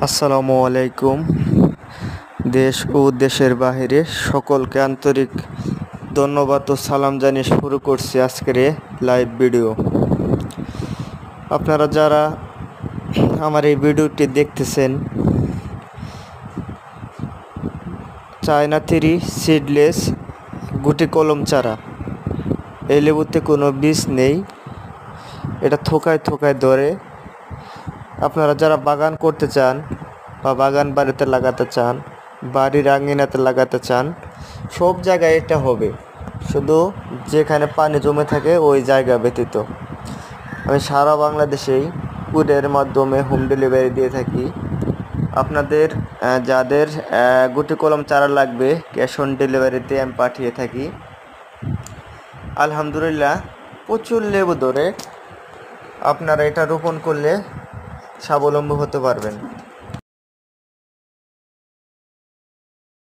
আসসালামু আলাইকুম। দেশ ও দেশের বাহিরে সকলকে আন্তরিক ধন্যবাদ ও সালাম জানিয়ে শুরু করছি আজকের লাইভ ভিডিও। আপনারা যারা আমার এই ভিডিওটি দেখতেছেন, চায়না থ্রি সিডলেস গুটি কলম চারা। এই লেবুতে কোনো বীজ নেই, এটা থোকায় থোকায় ধরে। আপনারা যারা বাগান করতে চান বা বাগান বাড়িতে লাগাতে চান, বাড়ির আঙিনাতে লাগাতে চান, সব জায়গায় এটা হবে, শুধু যেখানে পানি জমে থাকে ওই জায়গা ব্যতীত। আমি সারা বাংলাদেশেই কুরিয়ারের মাধ্যমে হোম ডেলিভারি দিয়ে থাকি। আপনাদের যাদের গুটি কলম চারা লাগবে, ক্যাশ অন ডেলিভারিতে আমি পাঠিয়ে থাকি। আলহামদুলিল্লাহ, প্রচুর লেবু ধরে। আপনারা এটা রোপণ করলে স্বাবলম্বী হতে পারবেন।